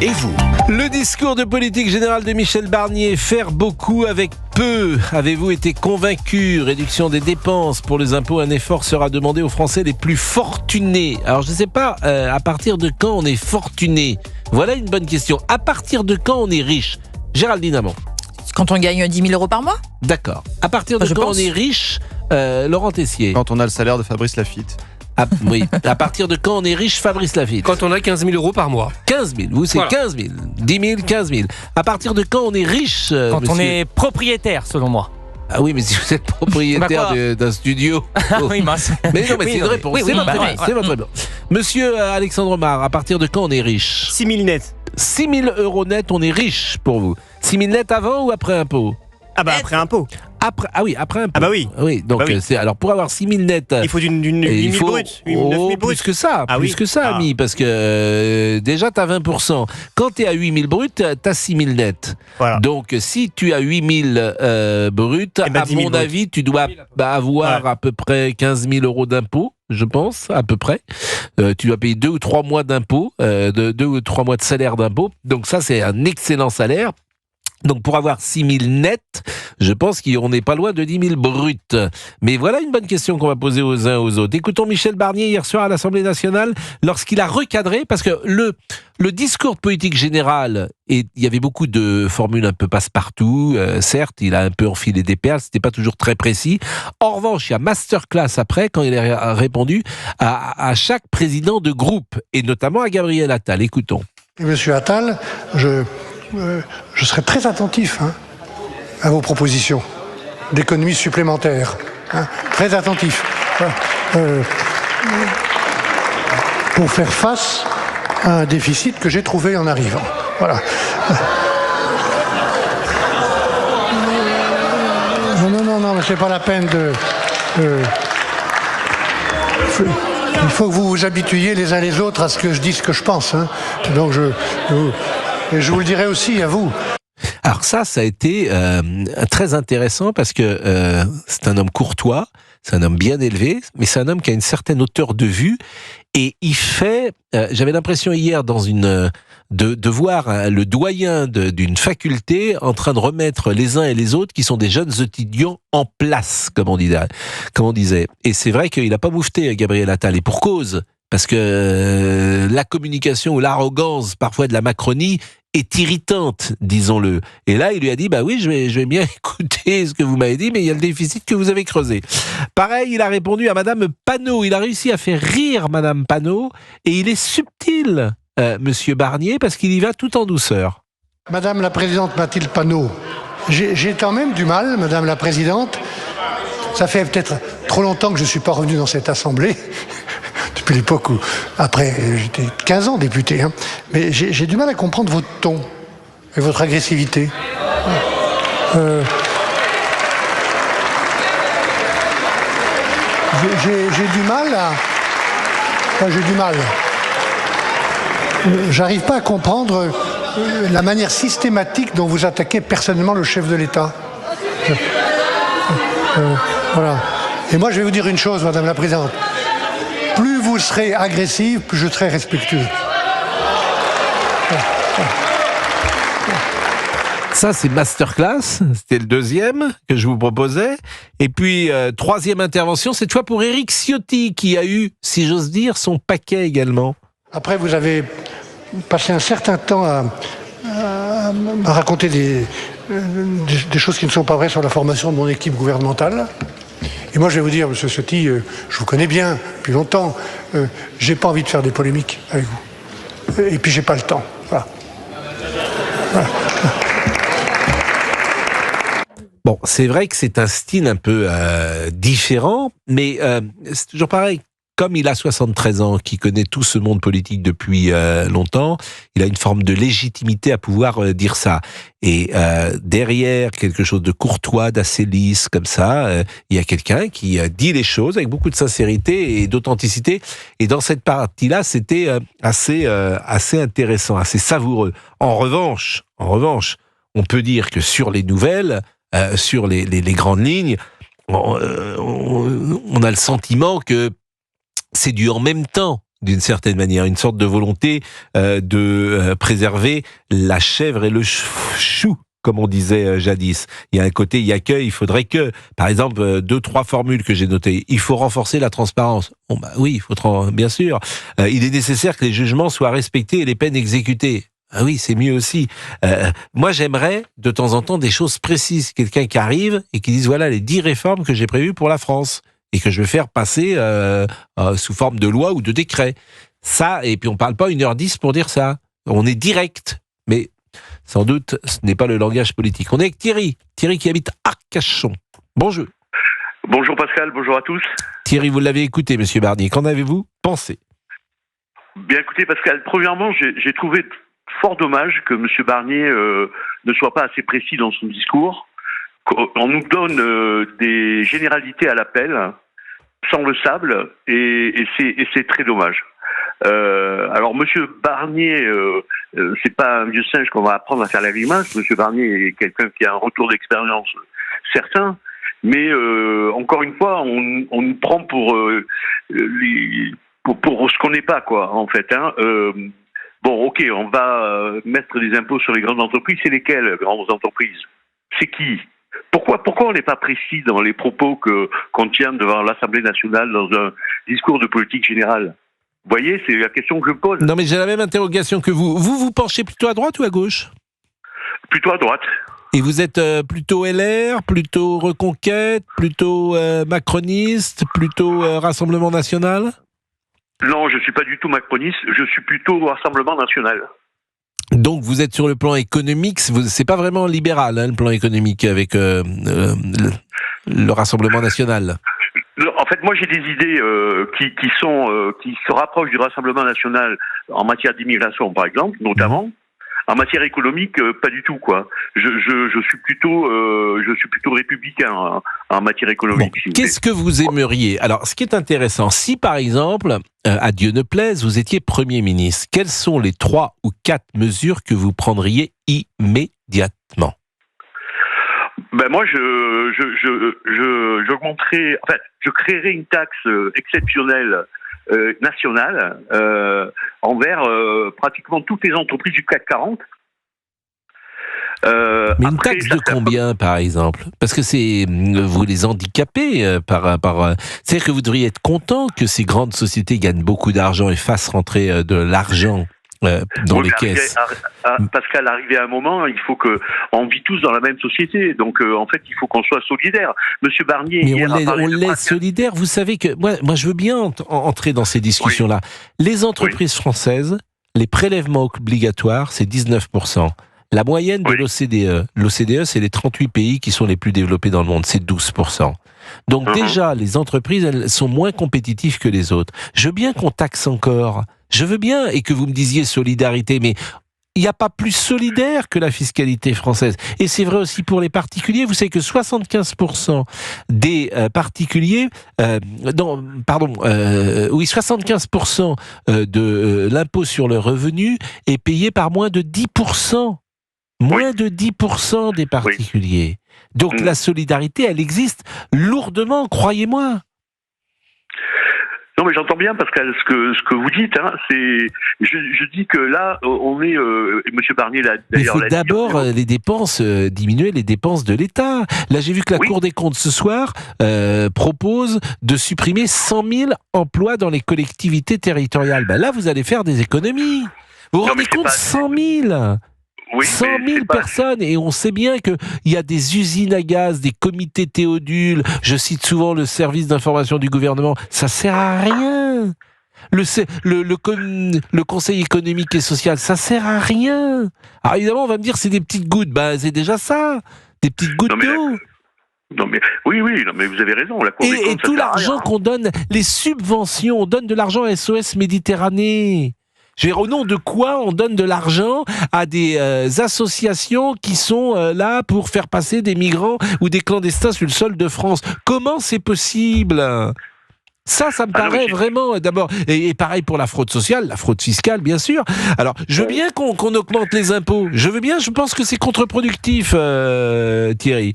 Et vous? Le discours de politique générale de Michel Barnier, faire beaucoup avec peu. Avez-vous été convaincu? Réduction des dépenses pour les impôts, un effort sera demandé aux Français les plus fortunés. Alors je ne sais pas à partir de quand on est fortuné. Voilà une bonne question. À partir de quand on est riche? Géraldine Amand. Quand on gagne 10 000 euros par mois? D'accord. À partir de quand on est riche? Laurent Tessier. Quand on a le salaire de Fabrice Lafitte. Oui. À partir de quand on est riche, Fabrice Lafitte? Quand on a 15 000 euros par mois. 15 000, vous c'est voilà. 15 000, 10 000, 15 000. À partir de quand on est riche, Quand monsieur? on est propriétaire, selon moi. Ah oui, mais si vous êtes propriétaire d'un studio. Oui, mais non, mais c'est une réponse. Oui, c'est votre voilà. réponse. C'est votre réponse. Monsieur Alexandre Mar, à partir de quand on est riche? 6 000 net. 6 000 euros net, on est riche pour vous. 6 000 net avant ou après impôt? Ah bah après impôt. Après impôt. Ah bah oui. Oui, donc bah oui. Alors pour avoir 6 000 net... Il faut d'une 8 000 brut. 9 000 brut. Plus que ça, ami, parce que déjà t'as 20%. Quand t'es à 8 000 brut, t'as 6 000 net. Voilà. Donc si tu as 8 000 brut, à mon avis, tu dois avoir à peu près 15 000 euros d'impôts. Je pense, à peu près. Tu dois payer 2 ou 3 mois d'impôts, 2 ou 3 mois de salaire d'impôts. Donc ça, c'est un excellent salaire. Donc pour avoir 6 000 nets, je pense qu'on n'est pas loin de 10 000 bruts. Mais voilà une bonne question qu'on va poser aux uns aux autres. Écoutons Michel Barnier hier soir à l'Assemblée nationale lorsqu'il a recadré, parce que le discours de politique générale, et il y avait beaucoup de formules un peu passe-partout, certes, il a un peu enfilé des perles, c'était pas toujours très précis. En revanche, il y a masterclass après, quand il a répondu à chaque président de groupe, et notamment à Gabriel Attal. Écoutons. Et Monsieur Attal, je serai très attentif à vos propositions d'économies supplémentaires. Très attentif. Pour faire face à un déficit que j'ai trouvé en arrivant. Voilà. Non, c'est pas la peine de... Il faut que vous vous habituiez les uns les autres à ce que je dise ce que je pense. Donc je vous le dirai aussi à vous. Alors ça a été très intéressant parce que c'est un homme courtois, c'est un homme bien élevé, mais c'est un homme qui a une certaine hauteur de vue et il fait... j'avais l'impression hier de voir le doyen d'une faculté en train de remettre les uns et les autres qui sont des jeunes étudiants en place, comme on disait. Et c'est vrai qu'il n'a pas moufté Gabriel Attal, et pour cause. Parce que la communication ou l'arrogance parfois de la Macronie est irritante, disons-le. Et là, il lui a dit, bah oui, je vais bien écouter ce que vous m'avez dit, mais il y a le déficit que vous avez creusé. Pareil, il a répondu à Madame Panot. Il a réussi à faire rire Madame Panot, et il est subtil, Monsieur Barnier, parce qu'il y va tout en douceur. Madame la Présidente Mathilde Panot, j'ai quand même du mal, Madame la Présidente. Ça fait peut-être trop longtemps que je ne suis pas revenu dans cette Assemblée. Depuis l'époque où, après, j'étais 15 ans député, mais j'ai du mal à comprendre votre ton et votre agressivité. J'ai du mal à... Enfin, j'ai du mal. J'arrive pas à comprendre la manière systématique dont vous attaquez personnellement le chef de l'État. Voilà. Et moi, je vais vous dire une chose, Madame la Présidente. Plus vous serez agressif, plus je serai respectueux. Ça, c'est masterclass. C'était le deuxième que je vous proposais. Et puis, troisième intervention, cette fois pour Éric Ciotti, qui a eu, si j'ose dire, son paquet également. Après, vous avez passé un certain temps à raconter des choses qui ne sont pas vraies sur la formation de mon équipe gouvernementale. Et moi, je vais vous dire, Monsieur Ciotti, je vous connais bien depuis longtemps. J'ai pas envie de faire des polémiques avec vous. Et puis, j'ai pas le temps. Voilà. Bon, c'est vrai que c'est un style un peu différent, mais c'est toujours pareil. Comme il a 73 ans, qu'il connaît tout ce monde politique depuis longtemps, il a une forme de légitimité à pouvoir dire ça. Et derrière quelque chose de courtois, d'assez lisse, comme ça, il y a quelqu'un qui dit les choses avec beaucoup de sincérité et d'authenticité. Et dans cette partie-là, c'était assez intéressant, assez savoureux. En revanche, on peut dire que sur les nouvelles, sur les grandes lignes, on a le sentiment que c'est du en même temps d'une certaine manière, une sorte de volonté de préserver la chèvre et le chou, comme on disait jadis. Il y a un côté, il y a que, il faudrait que, par exemple, 2-3 formules que j'ai notées. Il faut renforcer la transparence. Bon, bah oui, il faut bien sûr. Il est nécessaire que les jugements soient respectés et les peines exécutées. Ah oui, c'est mieux aussi. Moi, j'aimerais de temps en temps des choses précises. Quelqu'un qui arrive et qui dise voilà les 10 réformes que j'ai prévues pour la France et que je vais faire passer sous forme de loi ou de décret. Ça, et puis on parle pas 1h10 pour dire ça. On est direct, mais sans doute ce n'est pas le langage politique. On est avec Thierry qui habite Arcachon. Bonjour. Bonjour Pascal, bonjour à tous. Thierry, vous l'avez écouté, Monsieur Barnier. Qu'en avez-vous pensé? Bien écoutez Pascal, premièrement, j'ai trouvé fort dommage que M. Barnier ne soit pas assez précis dans son discours. On nous donne des généralités à l'appel, sans le sable, et c'est très dommage. Alors M. Barnier, c'est pas un vieux singe qu'on va apprendre à faire la grimace. M. Barnier est quelqu'un qui a un retour d'expérience certain, mais encore une fois, on nous prend pour ce qu'on n'est pas, quoi, en fait. Bon, ok, on va mettre des impôts sur les grandes entreprises. C'est lesquelles, grandes entreprises? C'est qui? Pourquoi on n'est pas précis dans les propos qu'on tient devant l'Assemblée nationale dans un discours de politique générale? Vous voyez, c'est la question que je pose. Non, mais j'ai la même interrogation que vous. Vous penchez plutôt à droite ou à gauche? Plutôt à droite. Et vous êtes plutôt LR, plutôt Reconquête, plutôt macroniste, plutôt Rassemblement National? Non, je ne suis pas du tout macroniste, je suis plutôt Rassemblement National. Donc vous êtes sur le plan économique, c'est pas vraiment libéral, le plan économique avec le Rassemblement National. En fait, moi j'ai des idées qui se rapprochent du Rassemblement National en matière d'immigration, par exemple, notamment. En matière économique, pas du tout, quoi. Je suis plutôt républicain en matière économique. Bon, qu'est-ce que vous aimeriez? Alors, ce qui est intéressant, si par exemple, à Dieu ne plaise, vous étiez Premier ministre, quelles sont les 3 ou 4 mesures que vous prendriez immédiatement? Ben moi, j'augmenterais, en fait, je créerais une taxe exceptionnelle nationale envers pratiquement toutes les entreprises du CAC 40. Mais une taxe de combien, par exemple? Parce que vous les handicapez c'est-à-dire que vous devriez être content que ces grandes sociétés gagnent beaucoup d'argent et fassent rentrer de l'argent dans les caisses. Pascal, arrivé à un moment, il faut on vit tous dans la même société, donc en fait, il faut qu'on soit solidaire. Monsieur Barnier, mais on l'est solidaire. Vous savez que moi, je veux bien entrer dans ces discussions-là. Oui. Les entreprises françaises, les prélèvements obligatoires, c'est 19%. La moyenne de l'OCDE, c'est les 38 pays qui sont les plus développés dans le monde, c'est 12%. Donc déjà, les entreprises, elles sont moins compétitives que les autres. Je veux bien qu'on taxe encore. Je veux bien, et que vous me disiez solidarité, mais il n'y a pas plus solidaire que la fiscalité française. Et c'est vrai aussi pour les particuliers. Vous savez que 75% des particuliers, 75% de l'impôt sur le revenu est payé par moins de 10%. Moins de 10% des particuliers. Donc la solidarité, elle existe lourdement, croyez-moi. Non, mais j'entends bien, Pascal, ce que vous dites. Je dis que là, on est... Monsieur Barnier l'a d'ailleurs... Il faut d'abord diminuer les dépenses de l'État. Là, j'ai vu que la Cour des comptes, ce soir, propose de supprimer 100 000 emplois dans les collectivités territoriales. Ben là, vous allez faire des économies. Vous vous rendez compte, 100 000 Oui, 100 000 personnes, et on sait bien qu'il y a des usines à gaz, des comités Théodule, je cite souvent le service d'information du gouvernement, ça sert à rien. Le Conseil économique et social, ça sert à rien. Alors évidemment, on va me dire c'est des petites gouttes, c'est déjà ça, des petites gouttes d'eau. Non mais oui, non mais vous avez raison. La Cour des comptes, et tout l'argent qu'on donne, les subventions, on donne de l'argent à SOS Méditerranée. Au nom de quoi on donne de l'argent à des associations qui sont là pour faire passer des migrants ou des clandestins sur le sol de France? Comment c'est possible? Ça me paraît vraiment, d'abord, et pareil pour la fraude sociale, la fraude fiscale, bien sûr. Alors, je veux bien qu'on augmente les impôts. Je pense que c'est contre-productif, Thierry.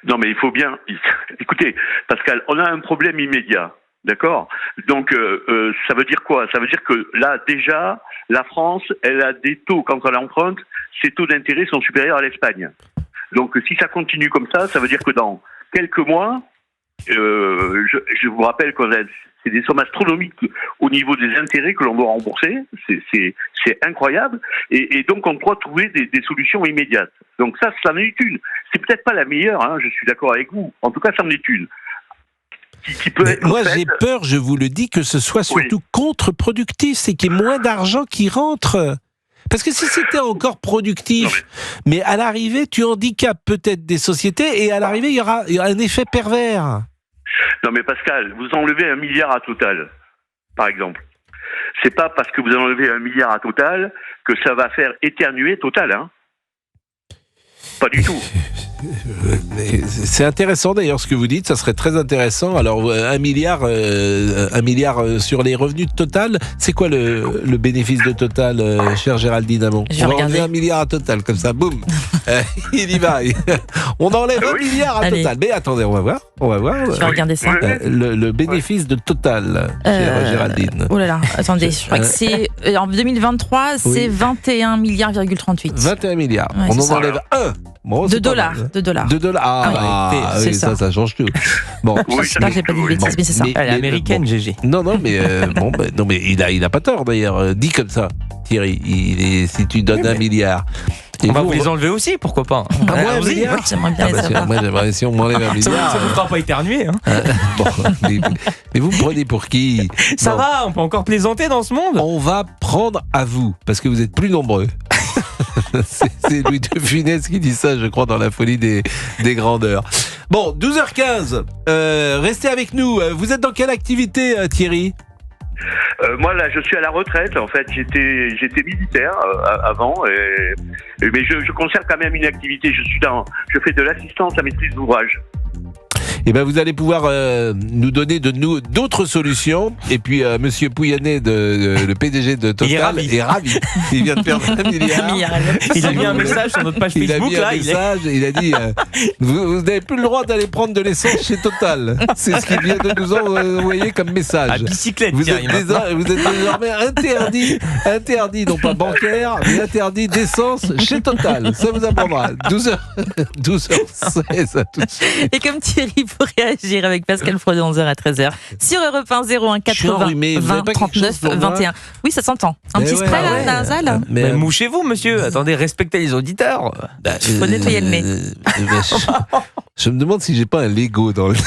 Non, mais il faut bien... Écoutez, Pascal, on a un problème immédiat. D'accord. Donc, ça veut dire quoi? Ça veut dire que là, déjà, la France, elle a des taux, quand elle emprunte, ses taux d'intérêt sont supérieurs à l'Espagne. Donc, si ça continue comme ça veut dire que dans quelques mois, je vous rappelle que c'est des sommes astronomiques au niveau des intérêts que l'on doit rembourser. C'est incroyable. Et donc, on doit trouver des solutions immédiates. Donc ça en est une. C'est peut-être pas la meilleure, hein, je suis d'accord avec vous. En tout cas, ça en est une. Qui peut être moi, j'ai peur, je vous le dis, que ce soit surtout contre-productif, c'est qu'il y ait moins d'argent qui rentre. Parce que si c'était encore productif, mais à l'arrivée, tu handicapes peut-être des sociétés et à l'arrivée, il y aura un effet pervers. Non mais Pascal, vous enlevez 1 milliard à Total, par exemple. C'est pas parce que vous enlevez 1 milliard à Total que ça va faire éternuer Total, hein. Pas du tout. C'est intéressant d'ailleurs ce que vous dites, ça serait très intéressant. Alors 1 milliard sur les revenus de Total, c'est quoi le bénéfice de Total, chère Géraldine Amont? On va enlever 1 milliard à Total, comme ça, boum, il y va. On enlève 1 milliard à Total. Mais attendez, on va voir. Je vais regarder ça. Le bénéfice de Total, chère Géraldine. Oh là là, attendez, je crois que c'est en 2023, c'est 21 milliards, 38. 21 milliards. Ouais, on en ça. enlève 1. Bon, de dollars. C'est ça. Ça change tout. Bon, j'espère que j'ai pas dit de bêtises, mais c'est ça. Elle est américaine, GG. Non, mais non, mais il a pas tort d'ailleurs. Dit comme ça, Thierry. Si tu donnes 1 milliard. On va vous les enlever aussi, pourquoi pas? Un milliard. J'aimerais bien les savoir. Moi, j'aimerais si on m'enlève 1 milliard. Ça ne vous fera pas éternuer. Hein. Bon, mais vous me prenez pour qui? Ça va, on peut encore plaisanter dans ce monde. On va prendre à vous, parce que vous êtes plus nombreux. C'est Louis de Funès qui dit ça, je crois, dans La folie des grandeurs. Bon, 12h15, restez avec nous. Vous êtes dans quelle activité, Thierry? Moi là, je suis à la retraite. En fait, j'étais militaire avant, mais je conserve quand même une activité. Je fais de l'assistance à maîtrise d'ouvrage. Eh ben, vous allez pouvoir nous donner d'autres solutions. Et puis, Monsieur Pouyanné, le PDG de Total, est ravi. Il vient de perdre 1 milliard. Il a mis un message sur notre page Facebook. Il a dit vous n'avez plus le droit d'aller prendre de l'essence chez Total. C'est ce qu'il vient de nous envoyer comme message. À bicyclette, vous êtes désormais interdit, non pas bancaire, mais interdit d'essence chez Total. Ça vous apprendra. 12h16 à tout de suite. Et comme Thierry, pour réagir avec Pascal Fraudet 11h à 13h sur Europe 1 01 80 20 39 21. Oui, ça s'entend. Un petit spray là, nasal. Mais mouchez-vous, monsieur. Attendez, respectez les auditeurs. Il faut nettoyer le nez. Je me demande si j'ai pas un Lego dans le nez.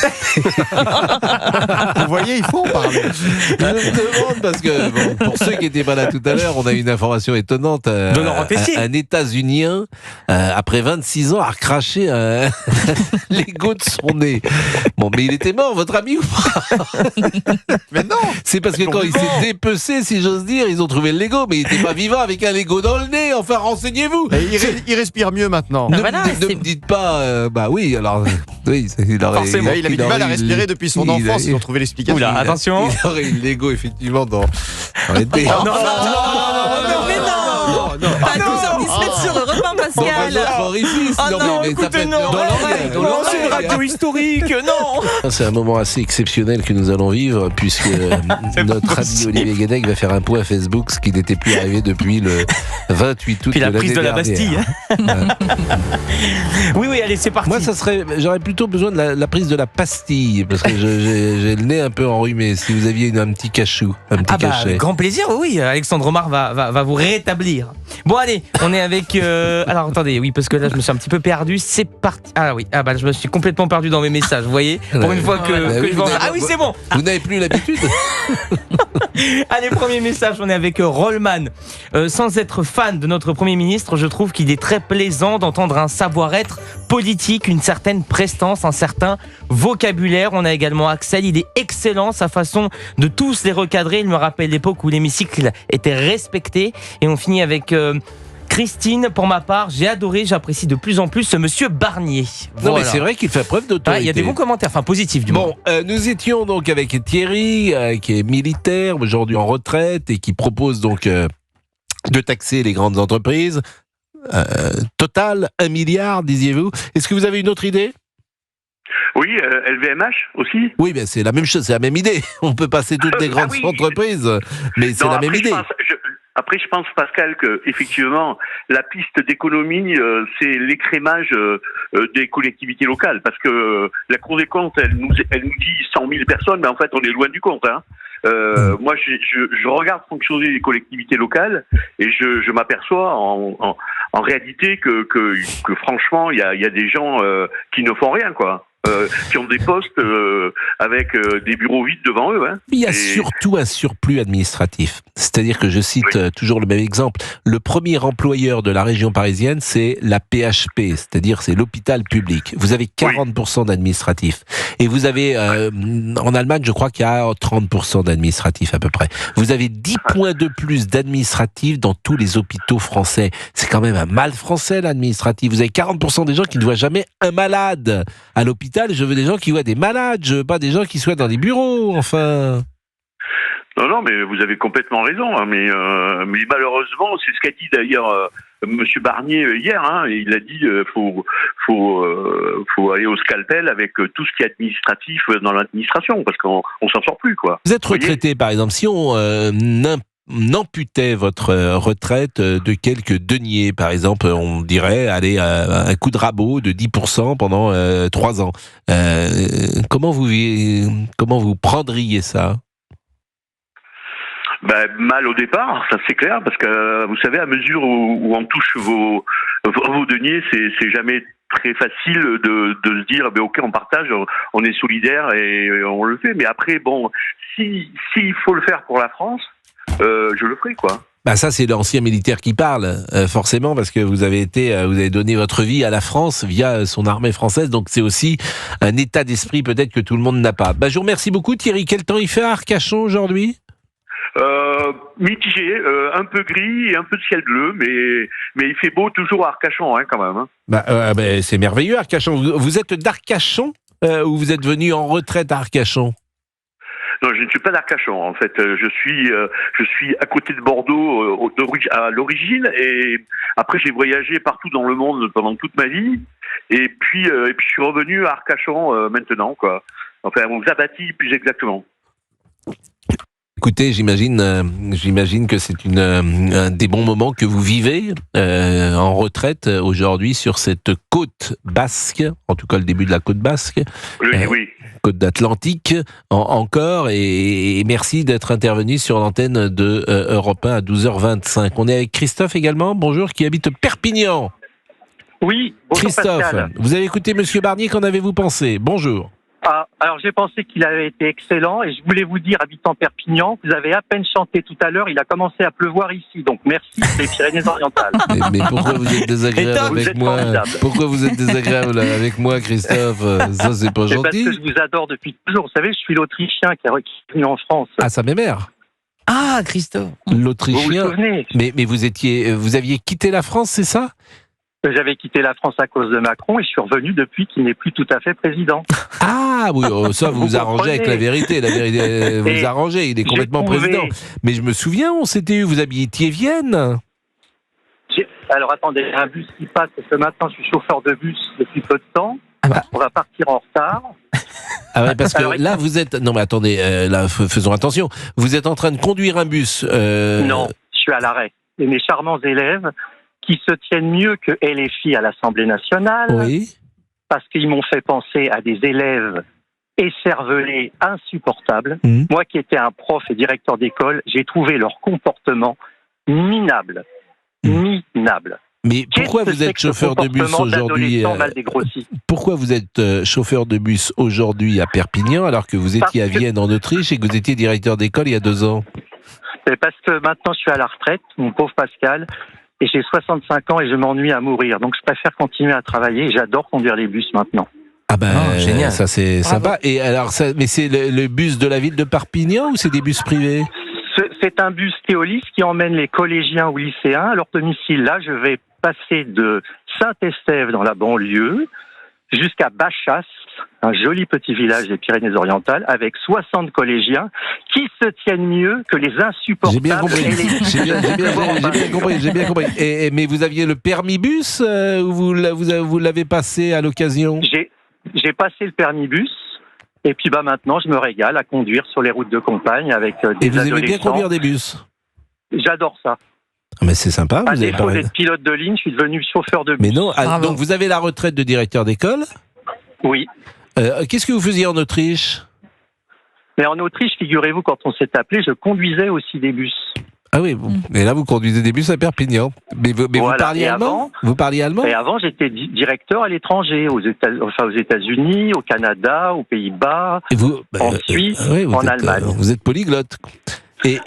Vous voyez, il faut en parler. Je me demande parce que pour ceux qui n'étaient pas là tout à l'heure, on a une information étonnante. De Laurent Tessier. Un États-Unien, après 26 ans, a recraché un Lego de son nez. Bon, mais il était mort, votre ami, ou pas? Mais non. C'est parce que quand il s'est dépecé, si j'ose dire, ils ont trouvé le Lego, mais il n'était pas vivant avec un Lego dans le nez. Enfin, renseignez-vous. Il respire mieux maintenant. Ne me dites pas, bah oui, alors, oui, il avait du mal à respirer depuis son enfance, ils ont trouvé l'explication. Oula, attention. Il aurait eu le Lego, effectivement, dans les dés. Non, pas 12h17 sur Europe 1, Pascal. C'est une radio historique, non. C'est un moment assez exceptionnel que nous allons vivre, puisque notre ami Olivier Guénec va faire un point Facebook, ce qui n'était plus arrivé depuis le 28 août de l'année dernière. Puis la prise de la Bastille. Oui, allez, c'est parti. Moi, j'aurais plutôt besoin de la prise de la pastille, parce que j'ai le nez un peu enrhumé. Si vous aviez un petit cachou, un petit cachet. Avec grand plaisir, oui. Alexandre Omar va vous rétablir. Bon, allez, on est avec... Alors, attendez, oui, parce que là, je me suis un petit peu perdu. C'est parti. Ah oui, je me suis complètement perdu dans mes messages, vous voyez. Pour une fois que je vois... Ah oui, c'est bon. Vous n'avez plus l'habitude. Allez, premier message, on est avec Rollman. Sans être fan de notre Premier ministre, je trouve qu'il est très plaisant d'entendre un savoir-être politique, une certaine prestance, un certain vocabulaire. On a également Axel, il est excellent, sa façon de tous les recadrer. Il me rappelle l'époque où l'hémicycle était respecté. Et on finit avec... Christine, pour ma part, j'ai adoré, j'apprécie de plus en plus ce monsieur Barnier. Non, mais c'est vrai qu'il fait preuve d'autorité. Il y a des bons commentaires, enfin positifs du moins. Bon, nous étions donc avec Thierry, qui est militaire, aujourd'hui en retraite, et qui propose donc de taxer les grandes entreprises. Total, 1 milliard, disiez-vous. Est-ce que vous avez une autre idée ? Oui, LVMH aussi. Oui, mais c'est la même chose, c'est la même idée. On peut passer toutes les grandes entreprises, mais c'est la même idée. Après, je pense, Pascal, que effectivement, la piste d'économie, c'est l'écrémage des collectivités locales, parce que la Cour des comptes, elle nous dit 100 000 personnes, mais en fait, on est loin du compte. Hein. Moi, je regarde fonctionner les collectivités locales et je m'aperçois en réalité que franchement, il y a des gens qui ne font rien, quoi. Qui ont des postes avec des bureaux vides devant eux. Hein. Il y a surtout un surplus administratif. C'est-à-dire que je cite toujours le même exemple. Le premier employeur de la région parisienne, c'est la PHP, c'est-à-dire c'est l'hôpital public. Vous avez 40% d'administratifs. Et vous avez, en Allemagne, je crois qu'il y a 30% d'administratifs à peu près. Vous avez 10 points de plus d'administratifs dans tous les hôpitaux français. C'est quand même un mal français, l'administratif. Vous avez 40% des gens qui ne voient jamais un malade à l'hôpital. Je veux des gens qui voient des malades, je veux pas des gens qui soient dans des bureaux, enfin. Non, mais vous avez complètement raison. Hein, mais malheureusement, c'est ce qu'a dit d'ailleurs Monsieur Barnier hier. Hein, il a dit faut aller au scalpel avec tout ce qui est administratif dans l'administration, parce qu'on s'en sort plus, quoi. Vous êtes retraité, par exemple, si on amputait votre retraite de quelques deniers, par exemple, on dirait, allez, un coup de rabot de 10% pendant 3 ans. Comment vous prendriez ça ? Mal au départ, ça c'est clair, parce que vous savez, à mesure où on touche vos deniers, c'est jamais très facile de se dire ok, on partage, on est solidaire et on le fait. Mais après, bon, s'il faut le faire pour la France, je le ferai, quoi. Ça, c'est l'ancien militaire qui parle, forcément, parce que vous avez donné votre vie à la France via son armée française, donc c'est aussi un état d'esprit peut-être que tout le monde n'a pas. Je vous remercie beaucoup, Thierry. Quel temps il fait à Arcachon aujourd'hui ? Mitigé, un peu gris et un peu de ciel bleu, mais il fait beau toujours à Arcachon, hein, quand même. Hein. C'est merveilleux, Arcachon. Vous êtes d'Arcachon ou vous êtes venu en retraite à Arcachon ? Non, je ne suis pas d'Arcachon. En fait, je suis à côté de Bordeaux à l'origine, et après j'ai voyagé partout dans le monde pendant toute ma vie, et puis je suis revenu à Arcachon maintenant, quoi. Enfin, aux Abattis plus exactement. Écoutez, j'imagine que c'est un des bons moments que vous vivez en retraite aujourd'hui sur cette côte basque, en tout cas le début de la côte basque, oui. Côte d'Atlantique encore, et merci d'être intervenu sur l'antenne de Europe 1 à 12h25. On est avec Christophe également, bonjour, qui habite Perpignan. Oui, bonjour Christophe, Pascal. Vous avez écouté Monsieur Barnier, qu'en avez-vous pensé ? Bonjour. Alors j'ai pensé qu'il avait été excellent, et je voulais vous dire, habitant Perpignan, vous avez à peine chanté tout à l'heure, il a commencé à pleuvoir ici, donc merci les Pyrénées-Orientales. Mais pourquoi vous êtes désagréable avec moi ? Pourquoi vous êtes désagréable avec moi, Christophe ? Ça, c'est pas gentil. Parce que je vous adore depuis toujours. Vous savez, je suis l'Autrichien qui est venu en France. Ah, sa mémère. Ah, Christophe. L'Autrichien. Vous vous souvenez ? Mais vous aviez quitté la France, c'est ça ? J'avais quitté la France à cause de Macron et je suis revenu depuis qu'il n'est plus tout à fait président. Ah oui, ça vous arrangez avec la vérité. La vérité vous arrangez, il est complètement président. Mais je me souviens, on s'était eu, vous habitiez Vienne. Alors attendez, un bus qui passe, parce que maintenant je suis chauffeur de bus depuis peu de temps. On va partir en retard. Ah ouais, parce que là vous êtes... Non mais attendez, là faisons attention. Vous êtes en train de conduire un bus. Non, je suis à l'arrêt. Et mes charmants élèves qui se tiennent mieux que LFI à l'Assemblée nationale, oui, parce qu'ils m'ont fait penser à des élèves écervelés, insupportables. Moi qui étais un prof et directeur d'école, j'ai trouvé leur comportement minable. Minable. Mais pourquoi vous êtes chauffeur de bus aujourd'hui ? Pourquoi vous êtes chauffeur de bus aujourd'hui à Perpignan alors que vous étiez à Vienne en Autriche et que vous étiez directeur d'école il y a 2 ans ? C'est parce que maintenant je suis à la retraite, mon pauvre Pascal, et j'ai 65 ans et je m'ennuie à mourir. Donc je préfère continuer à travailler. J'adore conduire les bus maintenant. Ah génial. Ça c'est sympa. Et alors, mais c'est le bus de la ville de Perpignan ou c'est des bus privés ? C'est un bus Keolis qui emmène les collégiens ou lycéens à leur domicile. Là, je vais passer de Saint-Estève dans la banlieue jusqu'à Bachas, un joli petit village des Pyrénées-Orientales, avec 60 collégiens qui se tiennent mieux que les insupportables. J'ai bien compris. Mais vous aviez le permis bus ou vous l'avez passé à l'occasion ? j'ai passé le permis bus. Et puis maintenant, je me régale à conduire sur les routes de campagne avec des adolescents. Et vous aimez bien conduire des bus? J'adore ça. Mais c'est sympa. À défaut d'être pilote de ligne, je suis devenu chauffeur de bus. Mais non, donc vous avez la retraite de directeur d'école? Oui. Qu'est-ce que vous faisiez en Autriche? Mais en Autriche, figurez-vous, quand on s'est appelé, je conduisais aussi des bus. Ah oui, bon. Et là vous conduisez des bus à Perpignan. Mais voilà. Vous parliez allemand? Vous parliez allemand? Et avant, j'étais directeur à l'étranger, aux États-Unis, au Canada, aux Pays-Bas, en Suisse, en Allemagne. Vous êtes polyglotte.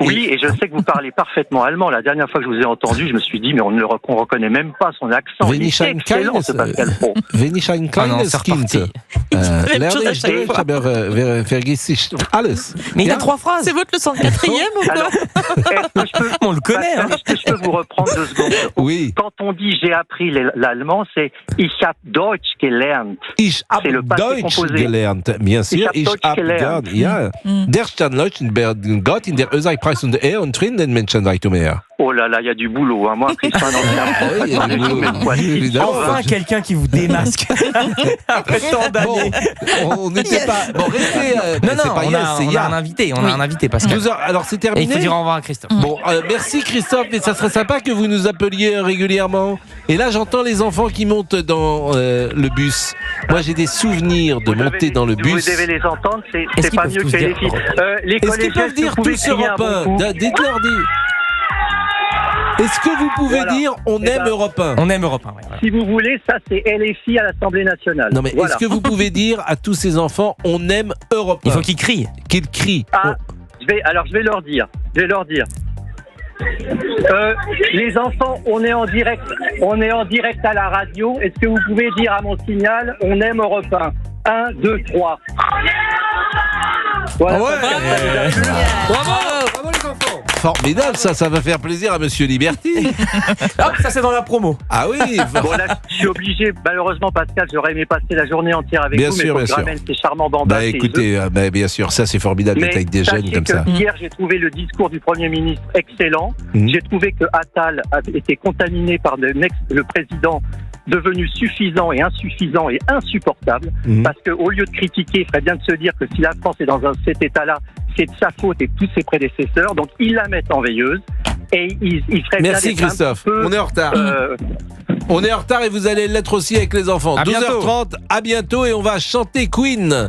Oui, et je sais que vous parlez parfaitement allemand. La dernière fois que je vous ai entendu, je me suis dit, mais on ne reconnaît même pas son accent. Wenn ich ein kleines Kind lerne ich Deutsch, aber vergiss ich alles. Mais il a 3 phrases. C'est votre leçon de 4e ou quoi? On le connaît. Est-ce que je peux vous reprendre 2 secondes? Oui. Quand on dit j'ai appris l'allemand, c'est ich hab Deutsch gelernt. Ich hab Deutsch gelernt. Bien sûr, ich hab gelernt. Ja. Der Standleut in Gott in der Österreich-Preis und der und drin den Menschen Reichtum her. Oh là là, il y a du boulot. Hein. Moi, Christian, enfin, quelqu'un qui vous démasque après tant d'années. On n'était pas. Bon, restez. Non, on a un invité. On a un invité, Pascal. Alors, c'est terminé. Et il faut dire au revoir à Christophe. Bon, merci Christophe, mais ça serait sympa que vous nous appeliez régulièrement. Et là, j'entends les enfants qui montent dans le bus. Moi, j'ai des souvenirs de monter dans le bus. Vous devez les entendre, c'est pas mieux que les filles. Est-ce qu'ils peuvent dire tous Europe 1? Dites-leur dire. Est-ce que vous pouvez dire on aime Europe 1? On aime Europe 1, oui. Si vous voulez, ça c'est LFI à l'Assemblée nationale. Non mais est-ce que vous pouvez dire à tous ces enfants on aime Europe 1? Il faut qu'ils crient. Qu'ils crient. Je vais leur dire. Les enfants, on est en direct à la radio. Est-ce que vous pouvez dire à mon signal on aime Europe 1? 1, 2, 3. Voilà. Bravo les enfants. Formidable, ça va faire plaisir à Monsieur Liberty. Hop, ça c'est dans la promo. Ah oui. Bon là, je suis obligé, malheureusement Pascal, j'aurais aimé passer la journée entière avec vous, mais il faut que je ramène ces charmants bambins. Écoutez, bien sûr, ça c'est formidable d'être avec des jeunes comme ça. Hier, j'ai trouvé le discours du Premier ministre excellent. J'ai trouvé que Attal a été contaminé par le président devenu suffisant et insuffisant et insupportable, parce qu'au lieu de critiquer, il ferait bien de se dire que si la France est dans cet état-là, c'est de sa faute et de tous ses prédécesseurs, donc ils la mettent en veilleuse, et il ferait bien... Merci Christophe, on est en retard. On est en retard et vous allez l'être aussi avec les enfants. 12h30, à bientôt et on va chanter Queen.